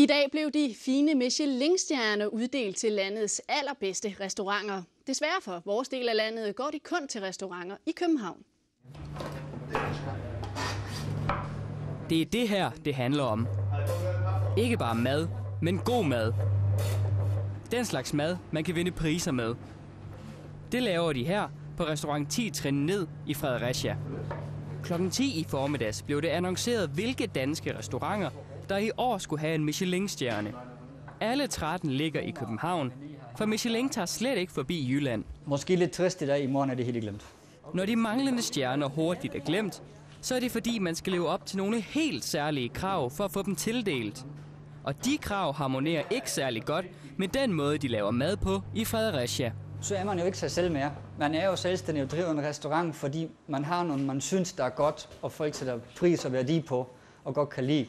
I dag blev de fine Michelin-stjerner uddelt til landets allerbedste restauranter. Desværre for vores del af landet går de kun til restauranter i København. Det er det her, det handler om. Ikke bare mad, men god mad. Den slags mad, man kan vinde priser med. Det laver de her på restaurant 10 trin ned i Fredericia. Klokken 10 i formiddags blev det annonceret, hvilke danske restauranter, der i år skulle have en Michelin-stjerne. Alle 13 ligger i København, for Michelin tager slet ikke forbi Jylland. Måske lidt trist i dag, i morgen er det helt glemt. Når de manglende stjerner hurtigt er glemt, så er det fordi, man skal leve op til nogle helt særlige krav for at få dem tildelt. Og de krav harmonerer ikke særlig godt med den måde, de laver mad på i Fredericia. Så er man jo ikke sig selv mere. Man er jo selvstændig og driver en restaurant, fordi man har noget, man synes, der er godt, og folk sætter pris og værdi på, og godt kan lide.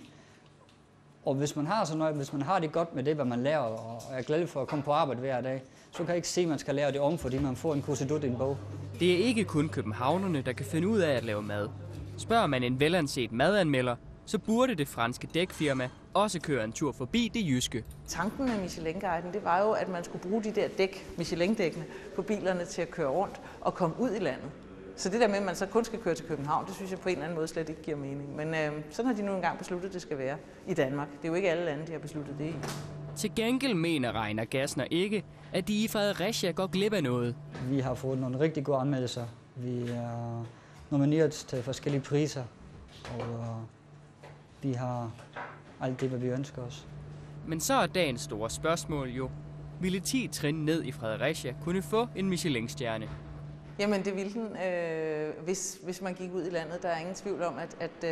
Og hvis man har sådan noget, hvis man har det godt med det, hvad man lærer, og er glad for at komme på arbejde hver dag, så kan jeg ikke se, at man skal lære det om, fordi man får en kursedut i en bog. Det er ikke kun københavnerne, der kan finde ud af at lave mad. Spørger man en velanset madanmelder, så burde det franske dækfirma også køre en tur forbi det jyske. Tanken med Michelin-guiden, det var jo, at man skulle bruge de der Michelin-dækkene på bilerne til at køre rundt og komme ud i landet. Så det der med, at man så kun skal køre til København, det synes jeg på en eller anden måde slet ikke giver mening. Men sådan har de nu engang besluttet, at det skal være i Danmark. Det er jo ikke alle lande, de har besluttet det i. Til gengæld mener Reiner Gassner ikke, at de i Fredericia går glip af noget. Vi har fået nogle rigtig gode anmeldelser. Vi er nomineret til forskellige priser, og vi har alt det, hvad vi ønsker os. Men så er dagens store spørgsmål jo, ville 10 trin ned i Fredericia kunne få en Michelin-stjerne? Jamen det ville den, hvis man gik ud i landet. Der er ingen tvivl om, at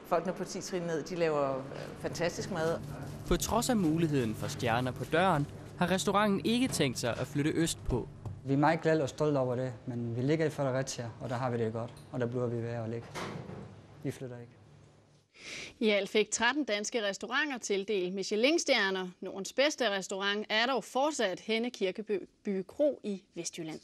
folkene på 10 trin ned, de laver fantastisk mad. På trods af muligheden for stjerner på døren, har restauranten ikke tænkt sig at flytte østpå. Vi er meget glade og stolte over det, men vi ligger i Fredericia, og der har vi det godt, og der bliver vi ved at ligge. Vi flytter ikke. I alt fik 13 danske restauranter tildelt Michelin-stjerner. Nordens bedste restaurant er dog fortsat Henne Kirkeby Kro i Vestjylland.